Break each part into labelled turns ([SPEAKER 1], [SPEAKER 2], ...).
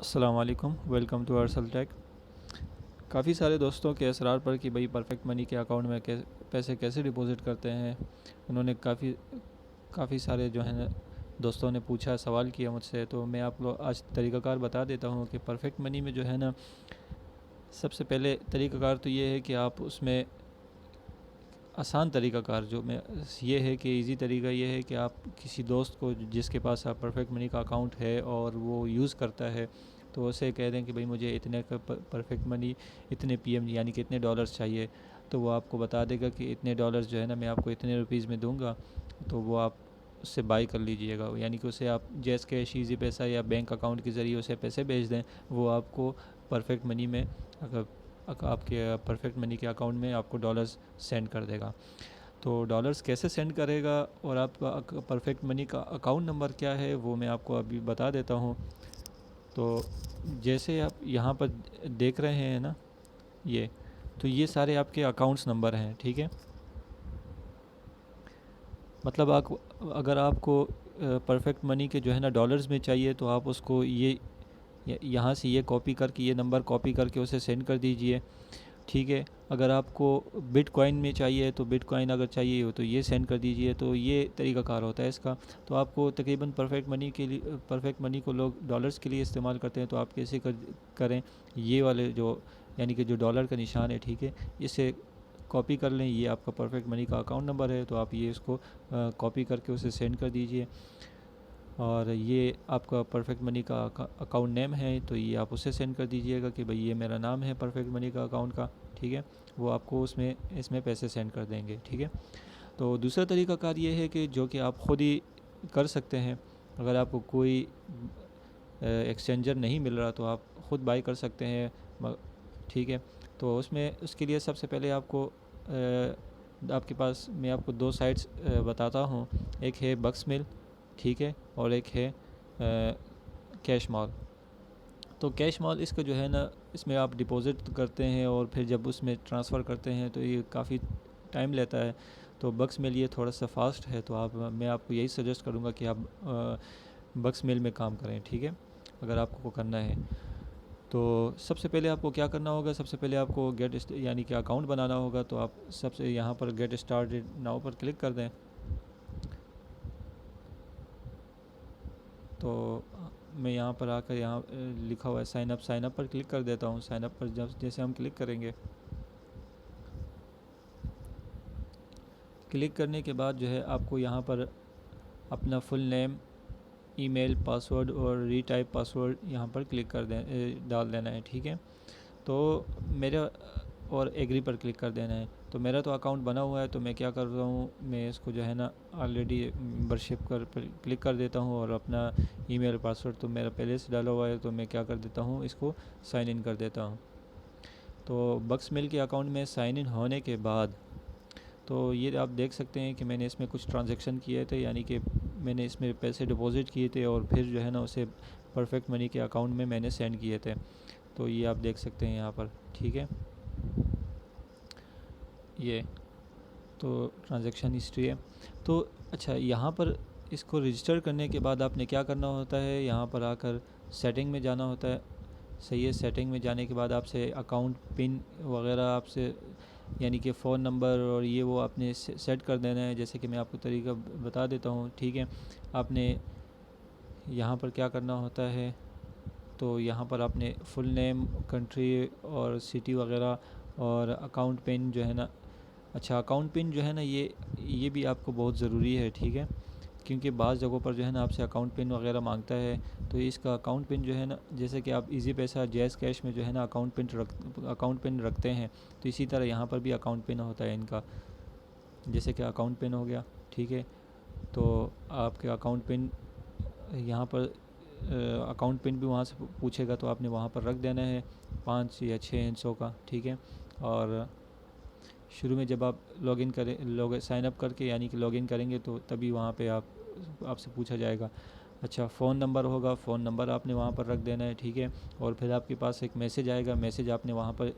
[SPEAKER 1] अस्सलाम वालेकुम, welcome to Arsal take. काफ़ी सारे दोस्तों के असरार पर कि भाई परफेक्ट मनी के अकाउंट में पैसे कैसे डिपॉज़िट करते हैं, उन्होंने काफ़ी काफ़ी सारे जो है ना दोस्तों ने पूछा, सवाल किया मुझसे। तो मैं आप लोग आज तरीक़ाकार बता देता हूँ कि परफेक्ट मनी में जो है ना, सबसे पहले तरीक़ाकार तो ये है कि आप उसमें आसान तरीक़ाकार जो मैं ये है कि इजी तरीका ये है कि आप किसी दोस्त को जिसके पास आप परफेक्ट मनी का अकाउंट है और वो यूज़ करता है, तो उसे कह दें कि भाई मुझे इतने का परफेक्ट मनी इतने पीएम यानी कि इतने डॉलर्स चाहिए। तो वो आपको बता देगा कि इतने डॉलर्स जो है ना मैं आपको इतने रुपीज़ में दूंगा। तो वो आप उससे बाई कर लीजिएगा, यानी कि उसे आप जैस कैश, ईजी पैसा या बैंक अकाउंट के ज़रिए उसे पैसे भेज दें। वो आपको परफेक्ट मनी में अगर आपके परफेक्ट मनी के अकाउंट में आपको डॉलर्स सेंड कर देगा। तो डॉलर्स कैसे सेंड करेगा और आपका परफेक्ट मनी का अकाउंट नंबर क्या है वो मैं आपको अभी बता देता हूँ। तो जैसे आप यहाँ पर देख रहे हैं ना, ये सारे आपके अकाउंट्स नंबर हैं, ठीक है। मतलब आप अगर आपको परफेक्ट मनी के जो है ना डॉलर्स में चाहिए, तो आप उसको यहाँ से ये कॉपी करके, ये नंबर कॉपी करके उसे सेंड कर दीजिए, ठीक है। अगर आपको बिटकॉइन में चाहिए तो बिटकॉइन अगर चाहिए हो तो ये सेंड कर दीजिए। तो ये तरीक़ाकार होता है इसका। तो आपको तकरीबन परफेक्ट मनी को लोग डॉलर्स के लिए इस्तेमाल करते हैं, तो आप कैसे करें, ये वाले जो यानी कि जो डॉलर का निशान है, ठीक है, इसे कॉपी कर लें। ये आपका परफेक्ट मनी का अकाउंट नंबर है, तो आप ये इसको कॉपी करके उसे सेंड कर दीजिए। और ये आपका परफेक्ट मनी का अकाउंट नेम है, तो ये आप उसे सेंड कर दीजिएगा कि भाई ये मेरा नाम है परफेक्ट मनी का अकाउंट का, ठीक है। वो आपको इसमें पैसे सेंड कर देंगे, ठीक है। तो दूसरा तरीक़ाकार ये है कि जो कि आप ख़ुद ही कर सकते हैं। अगर आपको कोई एक्सचेंजर नहीं मिल रहा तो आप ख़ुद बाई कर सकते हैं, ठीक है। तो उसके लिए सबसे पहले आपके पास मैं आपको दो साइट्स बताता हूँ। एक है बक्स मिल, ठीक है, और एक है कैश मॉल। तो कैश मॉल इसका जो है ना, इसमें आप डिपॉज़िट करते हैं और फिर जब उसमें ट्रांसफ़र करते हैं तो ये काफ़ी टाइम लेता है। तो बक्स मिल ये थोड़ा सा फास्ट है, तो मैं आपको यही सजेस्ट करूँगा कि आप बक्स मिल में काम करें, ठीक है, अगर आपको करना है। तो सबसे पहले आपको क्या करना होगा, सबसे पहले आपको यानी कि अकाउंट बनाना होगा। तो आप सबसे यहाँ पर गेट स्टार्टेड नाउ पर क्लिक कर दें। तो मैं यहाँ पर आकर यहाँ लिखा हुआ है साइन अप पर क्लिक कर देता हूँ। साइन अप पर जैसे हम क्लिक करेंगे, क्लिक करने के बाद जो है आपको यहाँ पर अपना फुल नेम, ईमेल, पासवर्ड और रीटाइप पासवर्ड यहाँ पर डाल देना है, ठीक है। तो मेरा और एग्री पर क्लिक कर देना है। तो मेरा तो अकाउंट बना हुआ है, तो मैं क्या कर रहा हूँ, मैं इसको जो है ना ऑलरेडी मेंबरशिप पर क्लिक कर देता हूँ और अपना ईमेल पासवर्ड तो मेरा पहले से डाला हुआ है, तो मैं क्या कर देता हूँ, इसको साइन इन कर देता हूँ। तो बक्स मिल के अकाउंट में साइन इन होने के बाद तो ये आप देख सकते हैं कि मैंने इसमें कुछ ट्रांजैक्शन किए थे, यानी कि मैंने इसमें पैसे डिपॉज़िट किए थे और फिर जो है ना उसे परफेक्ट मनी के अकाउंट में मैंने सेंड किए थे। तो ये आप देख सकते हैं यहाँ पर, ठीक है। ये तो ट्रांजैक्शन हिस्ट्री है। तो अच्छा, यहाँ पर इसको रजिस्टर करने के बाद आपने क्या करना होता है, यहाँ पर आकर सेटिंग में जाना होता है, सही है। सेटिंग में जाने के बाद आपसे अकाउंट पिन वगैरह आपसे यानी कि फ़ोन नंबर और ये वो आपने सेट कर देना है, जैसे कि मैं आपको तरीका बता देता हूँ, ठीक है। आपने यहाँ पर क्या करना होता है, तो यहाँ पर आपने फुल नेम, कंट्री और सिटी वगैरह और अकाउंट पिन जो है ना, अच्छा अकाउंट पिन जो है ना ये भी आपको बहुत ज़रूरी है, ठीक है, क्योंकि बाज़ जगहों पर जो है ना आपसे अकाउंट पिन वगैरह मांगता है। तो इसका अकाउंट पिन जो है ना, जैसे कि आप इजी पैसा, जैज़ कैश में जो है ना अकाउंट पिन रखते हैं, तो इसी तरह यहाँ पर भी अकाउंट पिन होता है इनका। जैसे कि अकाउंट पिन हो गया, ठीक है। तो आपके अकाउंट पिन यहाँ पर अकाउंट पिन भी वहाँ से पूछेगा, तो आपने वहाँ पर रख देना है 5 या 6 अंकों का, ठीक है। और शुरू में जब आप साइन अप करके यानी कि लॉगिन करेंगे, तो तभी वहाँ पे आपसे पूछा जाएगा। अच्छा, फ़ोन नंबर होगा, फ़ोन नंबर आपने वहाँ पर रख देना है, ठीक है। और फिर आपके पास एक मैसेज आएगा, मैसेज आपने वहाँ पर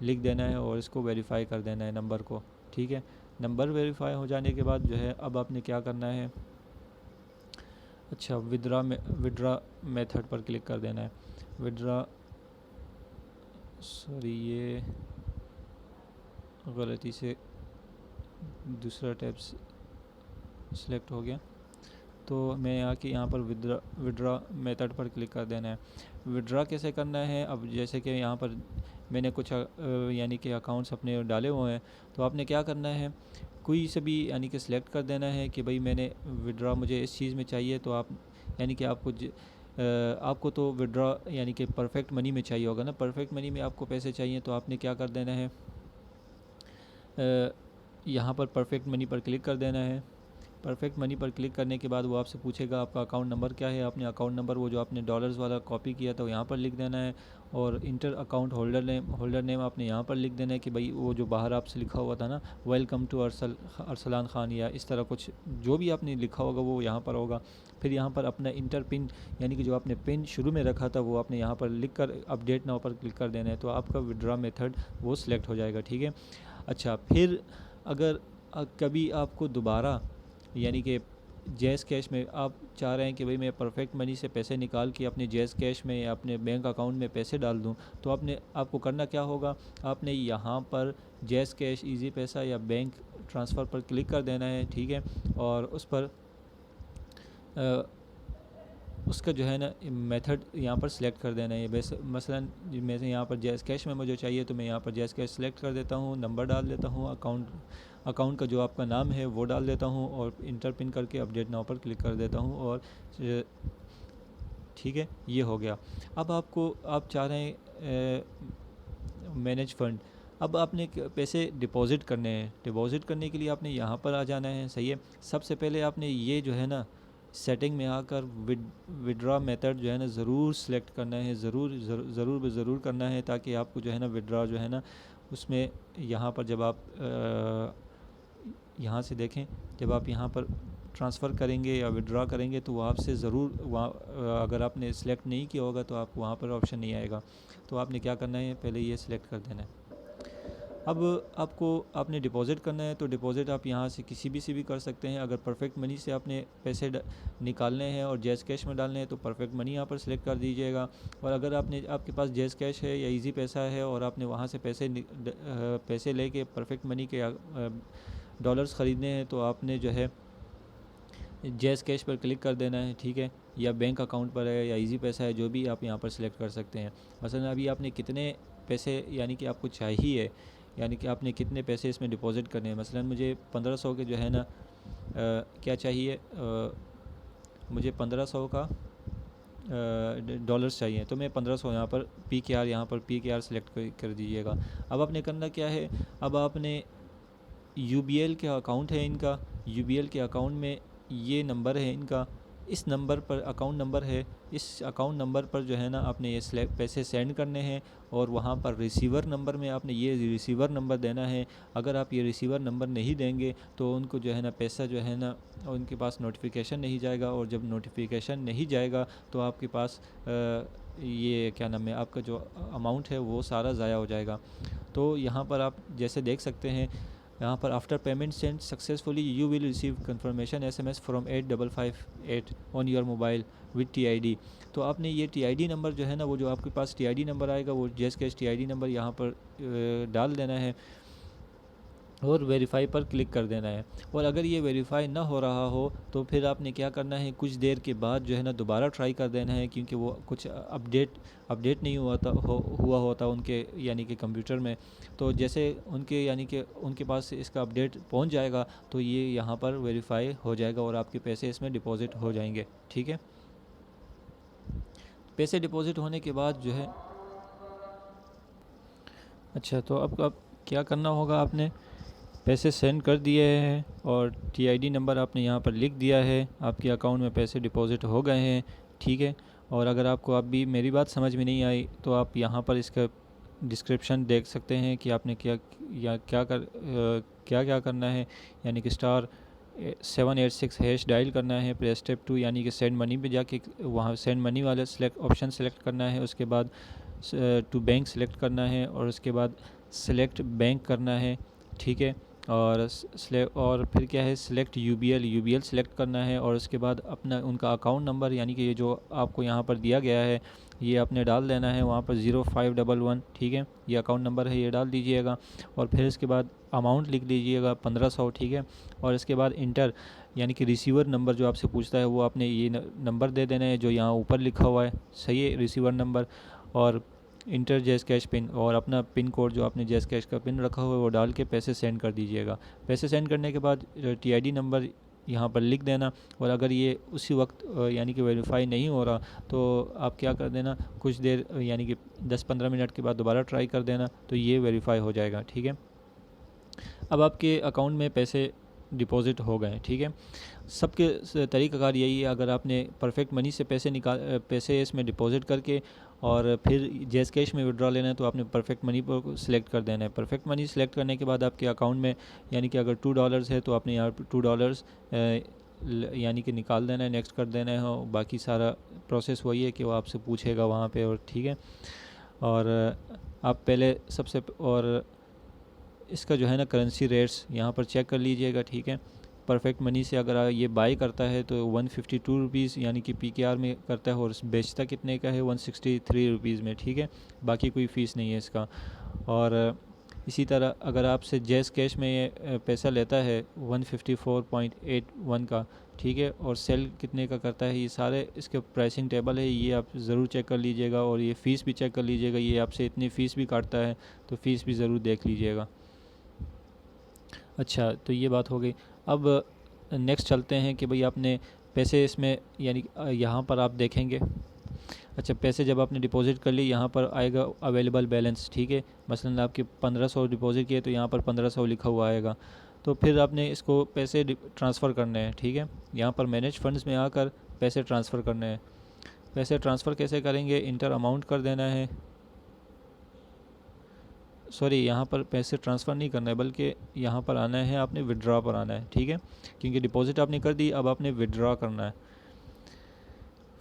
[SPEAKER 1] लिख देना है और इसको वेरीफ़ाई कर देना है नंबर को, ठीक है। नंबर वेरीफ़ाई हो जाने के बाद जो है अब आपने क्या करना है, अच्छा विड्रा मेथड पर क्लिक कर देना है। विड्रा, सॉरी ये गलती से दूसरा टैब सेलेक्ट हो गया। तो मैं आके यहाँ पर विड्रा मेथड पर क्लिक कर देना है। विड्रा कैसे करना है, अब जैसे कि यहाँ पर मैंने कुछ यानी कि अकाउंट्स अपने डाले हुए हैं, तो आपने क्या करना है, कोई से भी यानी कि सिलेक्ट कर देना है कि भाई मैंने विड्रा मुझे इस चीज़ में चाहिए। तो आप यानी कि आपको तो विड्रा यानी कि परफेक्ट मनी में चाहिए होगा ना, परफेक्ट मनी में आपको पैसे चाहिए, तो आपने क्या कर देना है, यहाँ पर परफेक्ट मनी पर क्लिक कर देना है। परफेक्ट मनी पर क्लिक करने के बाद वो आपसे पूछेगा आपका अकाउंट नंबर क्या है। आपने अकाउंट नंबर वो जो आपने डॉलर्स वाला कॉपी किया था वो यहाँ पर लिख देना है, और इंटर अकाउंट होल्डर नेम आपने यहाँ पर लिख देना है कि भाई वो जो बाहर आपसे लिखा हुआ था ना, वेलकम टू अरसलान खान, या इस तरह कुछ जो भी आपने लिखा होगा वो यहाँ पर होगा। फिर यहाँ पर अपना इंटर पिन यानी कि जो आपने पिन शुरू में रखा था वो आपने यहाँ पर लिख कर अपडेट नाउ पर क्लिक कर देना है, तो आपका विड्रा मेथड वो सिलेक्ट हो जाएगा। ठीक है। अच्छा, फिर अगर कभी आपको दोबारा यानी कि जैज़ कैश में आप चाह रहे हैं कि भाई मैं परफेक्ट मनी से पैसे निकाल के अपने जैज़ कैश में या अपने बैंक अकाउंट में पैसे डाल दूं, तो आपको करना क्या होगा, आपने यहाँ पर जैज़ कैश, इजी पैसा या बैंक ट्रांसफ़र पर क्लिक कर देना है। ठीक है। और उस पर उसका जो है ना मेथड यहाँ पर सिलेक्ट कर देना है। वैसे मसलन मैं यहाँ पर जैज़ कैश में मुझे चाहिए, तो मैं यहाँ पर जैज़ कैश सिलेक्ट कर देता हूँ, नंबर डाल देता हूँ, अकाउंट का जो आपका नाम है वो डाल देता हूँ, और इंटर पिन करके अपडेट नाउ पर क्लिक कर देता हूँ, और ठीक है, ये हो गया। अब आप चाह रहे हैं मैनेज फ़ंड, अब आपने पैसे डिपॉज़िट करने हैं। डिपॉज़िट करने के लिए आपने यहाँ पर आ जाना है। सही है। सबसे पहले आपने ये जो है ना सेटिंग में आकर विड्रा मेथड जो है ना ज़रूर सेलेक्ट करना है, ज़रूर करना है, ताकि आपको जो है ना विड्रा जो है ना उसमें यहाँ पर जब आप यहाँ से देखें, जब आप यहाँ पर ट्रांसफ़र करेंगे या विड्रा करेंगे तो वो आपसे ज़रूर वहाँ अगर आपने सेलेक्ट नहीं किया होगा तो आप वहाँ पर ऑप्शन नहीं आएगा। तो आपने क्या करना है, पहले ये सिलेक्ट कर देना है। अब आपने डिपॉज़िट करना है, तो डिपॉज़िट आप यहाँ से किसी भी कर सकते हैं। अगर परफेक्ट मनी से आपने पैसे निकालने हैं और जैज़ कैश में डालने हैं तो परफेक्ट मनी यहाँ पर सिलेक्ट कर दीजिएगा। और अगर आपके पास जैज़ कैश है या इजी पैसा है और आपने वहाँ से पैसे लेके परफेक्ट मनी के डॉलर्स ख़रीदने हैं, तो आपने जो है जैज़ कैश पर क्लिक कर देना है। ठीक है। या बैंक अकाउंट पर है या इजी पैसा है, जो भी आप यहाँ पर सिलेक्ट कर सकते हैं। मसलन अभी आपने कितने पैसे यानी कि आपको चाहिए, यानी कि आपने कितने पैसे इसमें डिपॉज़िट करने हैं। मसलन मुझे 1500 के जो है ना क्या चाहिए, मुझे 1500 का डॉलर्स चाहिए, तो मैं 1500 यहाँ पर PKR सेलेक्ट कर दीजिएगा। अब आपने करना क्या है, अब आपने UBL के अकाउंट है इनका, UBL के अकाउंट में ये नंबर है इनका, इस नंबर पर अकाउंट नंबर है, इस अकाउंट नंबर पर जो है ना आपने ये पैसे सेंड करने हैं, और वहाँ पर रिसीवर नंबर में आपने ये रिसीवर नंबर देना है। अगर आप ये रिसीवर नंबर नहीं देंगे तो उनको जो है ना पैसा जो है ना उनके पास नोटिफिकेशन नहीं जाएगा, और जब नोटिफिकेशन नहीं जाएगा तो आपके पास ये क्या नाम है, आपका जो अमाउंट है वो सारा ज़ाया हो जाएगा। तो यहाँ पर आप जैसे देख सकते हैं, यहाँ पर after payment send successfully you will receive confirmation SMS from 8558 on your mobile with TID। तो आपने ये TID नंबर जो है ना, वो जो आपके पास TID नंबर आएगा वो जैज़ कैश TID नंबर यहाँ पर डाल देना है, और वेरीफाई पर क्लिक कर देना है। और अगर ये वेरीफाई ना हो रहा हो तो फिर आपने क्या करना है, कुछ देर के बाद जो है ना दोबारा ट्राई कर देना है, क्योंकि वो कुछ अपडेट नहीं हुआ होता उनके यानी कि कंप्यूटर में। तो जैसे उनके यानी कि उनके पास इसका अपडेट पहुंच जाएगा तो ये यहाँ पर वेरीफाई हो जाएगा और आपके पैसे इसमें डिपॉज़िट हो जाएंगे। ठीक है। पैसे डिपॉज़िट होने के बाद जो है, अच्छा, तो अब क्या करना होगा, आपने पैसे सेंड कर दिए हैं और TID नंबर आपने यहाँ पर लिख दिया है, आपके अकाउंट में पैसे डिपॉज़िट हो गए हैं। ठीक है। और अगर आपको अब भी मेरी बात समझ में नहीं आई तो आप यहाँ पर इसका डिस्क्रिप्शन देख सकते हैं कि आपने क्या करना है। यानी कि *786# डायल करना है, फिर स्टेप 2 यानी कि सेंड मनी पे जाके वहाँ सेंड मनी वाला ऑप्शन सेलेक्ट करना है, उसके बाद टू बैंक सेलेक्ट करना है, और उसके बाद सेलेक्ट बैंक करना है। ठीक है। और फिर क्या है, सिलेक्ट UBL सेलेक्ट करना है, और उसके बाद अपना उनका अकाउंट नंबर यानी कि ये जो आपको यहाँ पर दिया गया है ये आपने डाल देना है वहाँ पर 0511, ठीक है, ये अकाउंट नंबर है, ये डाल दीजिएगा। और फिर इसके बाद अमाउंट लिख लीजिएगा 1500, ठीक है। और इसके बाद इंटर यानी कि रिसीवर नंबर जो आपसे पूछता है वो आपने ये नंबर दे देना है जो यहाँ ऊपर लिखा हुआ है, सही है, रिसीवर नंबर। और इंटर जैस कैश पिन और अपना पिन कोड जो आपने जैस कैश का पिन रखा हुआ है वो डाल के पैसे सेंड कर दीजिएगा। पैसे सेंड करने के बाद TID नंबर यहाँ पर लिख देना। और अगर ये उसी वक्त यानी कि वेरीफाई नहीं हो रहा तो आप क्या कर देना, कुछ देर यानी कि 10-15 मिनट के बाद दोबारा ट्राई कर देना, तो ये वेरीफाई हो जाएगा, ठीक है। अब आपके अकाउंट में पैसे डिपॉज़िट हो गए, ठीक है। सबके तरीक़ाकार यही है, अगर आपने परफेक्ट मनी से पैसे इसमें डिपॉज़िट करके और फिर जैस कैश में विड्रॉ लेना है तो आपने परफेक्ट मनी पर सिलेक्ट कर देना है। परफेक्ट मनी सिलेक्ट करने के बाद आपके अकाउंट में यानी कि अगर $2 है तो आपने यहाँ पर $2 यानी कि निकाल देना है, नेक्स्ट कर देना है। और बाकी सारा प्रोसेस वही है कि वो आपसे पूछेगा वहाँ पे, और ठीक है। और आप पहले और इसका जो है ना करेंसी रेट्स यहाँ पर चेक कर लीजिएगा, ठीक है। परफेक्ट मनी से अगर ये बाई करता है तो 152 रुपीज़ यानी कि PKR में करता है, और बेचता कितने का है 163 रुपीज़ में, ठीक है। बाकी कोई फ़ीस नहीं है इसका। और इसी तरह अगर आपसे जैस कैश में ये पैसा लेता है 154.81 का, ठीक है, और सेल कितने का करता है, ये सारे इसके प्राइसिंग टेबल है, ये आप ज़रूर चेक कर लीजिएगा। और ये फ़ीस भी चेक कर लीजिएगा, ये आपसे इतनी फ़ीस भी काटता है तो फ़ीस भी ज़रूर देख लीजिएगा। अच्छा, तो ये बात हो गई। अब नेक्स्ट चलते हैं कि भाई आपने पैसे इसमें यानी यहाँ पर आप देखेंगे। अच्छा, पैसे जब आपने डिपॉज़िट कर लिए यहाँ पर आएगा अवेलेबल बैलेंस, ठीक है। मसलन आपके 1500 डिपॉज़िट किए तो यहाँ पर 1500 लिखा हुआ आएगा। तो फिर आपने इसको पैसे ट्रांसफ़र करने हैं, ठीक है। यहाँ पर मैनेज फंड्स में आकर पैसे ट्रांसफ़र करने हैं। पैसे ट्रांसफ़र कैसे करेंगे, इंटर अमाउंट कर देना है, सॉरी यहाँ पर पैसे ट्रांसफ़र नहीं करना है बल्कि यहाँ पर आना है, आपने विड्रॉ पर आना है, ठीक है। क्योंकि डिपॉज़िट आपने कर दी, अब आपने विड्रॉ करना है।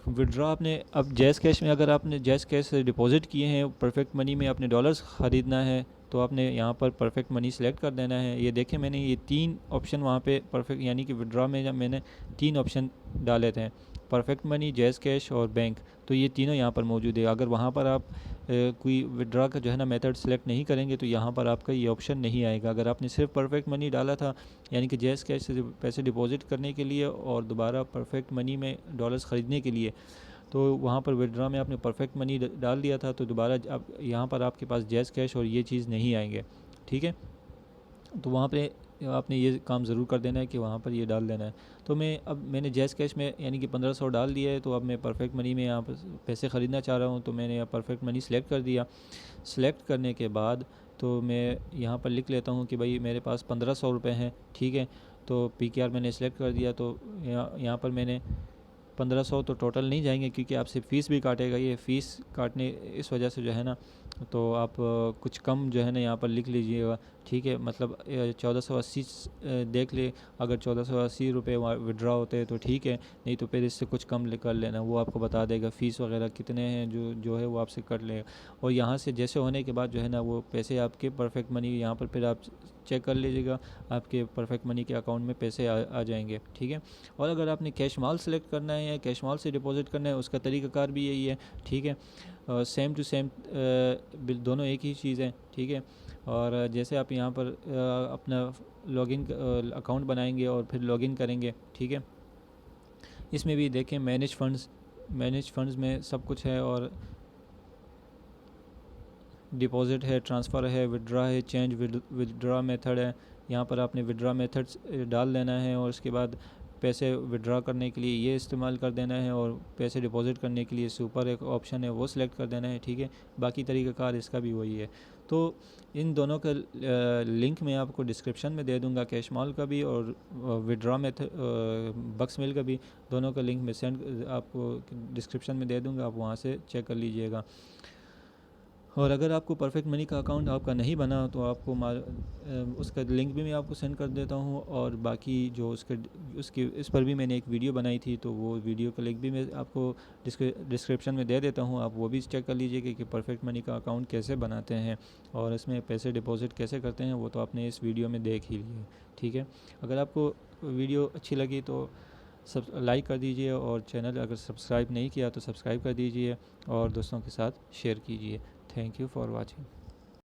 [SPEAKER 1] विड्रॉ आपने अब जैस कैश में, अगर आपने जैस कैश से डिपॉज़िट किए हैं, परफेक्ट मनी में आपने डॉलर्स ख़रीदना है तो आपने यहाँ पर परफेक्ट मनी सेलेक्ट कर देना है। ये देखें मैंने ये 3 ऑप्शन वहाँ पे परफेक्ट यानी कि विड्रॉ में जब मैंने 3 ऑप्शन डाले थे, परफेक्ट मनी, जैस कैश और बैंक, तो ये तीनों यहाँ पर मौजूद है। अगर वहाँ पर आप कोई विड्रॉ का जो है ना मेथड सेलेक्ट नहीं करेंगे तो यहाँ पर आपका ये ऑप्शन नहीं आएगा। अगर आपने सिर्फ परफेक्ट मनी डाला था यानी कि जैस कैश से पैसे डिपॉज़िट करने के लिए और दोबारा परफेक्ट मनी में डॉलर्स ख़रीदने के लिए, तो वहाँ पर विड्रॉ में आपने परफेक्ट मनी डाल दिया था, तो दोबारा अब यहाँ पर आपके पास जैस कैश और ये चीज़ नहीं आएंगे, ठीक है। तो वहाँ पे आपने ये काम ज़रूर कर देना है कि वहाँ पर ये डाल देना है। तो मैंने जैस कैश में यानी कि 1500 डाल दिया है, तो अब मैं परफेक्ट मनी में यहाँ पर पैसे ख़रीदना चाह रहा हूँ, तो मैंने यहाँ परफेक्ट मनी सेलेक्ट कर दिया। सेलेक्ट करने के बाद तो मैं यहाँ पर लिख लेता हूँ कि भाई मेरे पास 1500 रुपये हैं, ठीक है। तो PKR मैंने सेलेक्ट कर दिया, तो यहाँ पर मैंने 1500 तो टोटल नहीं जाएंगे क्योंकि आपसे फ़ीस भी काटेगा। ये फ़ीस काटने इस वजह से जो है ना, तो आप कुछ कम जो है ना यहाँ पर लिख लीजिएगा, ठीक है। मतलब 1480 देख ले, अगर 1480 रुपये विड्रॉ होते हैं तो ठीक है, नहीं तो फिर इससे कुछ कम कर लेना, वो आपको बता देगा फ़ीस वगैरह कितने हैं, जो है वो आपसे कट लेगा। और यहाँ से जैसे होने के बाद जो है ना वो पैसे आपके परफेक्ट मनी यहाँ पर फिर आप चेक कर लीजिएगा, आपके परफेक्ट मनी के अकाउंट में पैसे आ जाएंगे, ठीक है। और अगर आपने कैश माल सेलेक्ट करना है या कैश माल से डिपॉज़िट करना है, उसका तरीक़ाकार भी यही है, ठीक है। सेम टू सेम दोनों एक ही चीज़ है, ठीक है। और जैसे आप यहाँ पर अपना लॉगिन अकाउंट बनाएंगे और फिर लॉगिन करेंगे, ठीक है। इसमें भी देखें मैनेज फंड्स में सब कुछ है, और डिपॉज़िट है, ट्रांसफ़र है, विड्रॉ है, चेंज विड्रॉ मेथड है। यहाँ पर आपने विड्रॉ मेथड्स डाल देना है और उसके बाद पैसे विड्रॉ करने के लिए ये इस्तेमाल कर देना है, और पैसे डिपॉज़िट करने के लिए सुपर एक ऑप्शन है वो सिलेक्ट कर देना है, ठीक है। बाकी तरीक़ाकार इसका भी वही है। तो इन दोनों का लिंक मैं आपको डिस्क्रिप्शन में दे दूँगा, कैश मॉल का भी और विड्रॉ मेथड बक्स मिल का भी, दोनों का लिंक मैं सेंड आपको डिस्क्रिप्शन में दे दूँगा, आप वहाँ से चेक कर लीजिएगा। और अगर आपको परफेक्ट मनी का अकाउंट आपका नहीं बना तो आपको उसका लिंक भी मैं आपको सेंड कर देता हूँ, और बाकी जो उसकी इस पर भी मैंने एक वीडियो बनाई थी, तो वो वीडियो का लिंक भी मैं आपको डिस्क्रिप्शन में दे देता हूँ, आप वो भी चेक कर लीजिएगा कि परफेक्ट मनी का अकाउंट कैसे बनाते हैं और इसमें पैसे डिपॉज़िट कैसे करते हैं, वो तो आपने इस वीडियो में देख ही लिए, ठीक है। अगर आपको वीडियो अच्छी लगी तो सब लाइक कर दीजिए, और चैनल अगर सब्सक्राइब नहीं किया तो सब्सक्राइब कर दीजिए और दोस्तों के साथ शेयर कीजिए। Thank you for watching.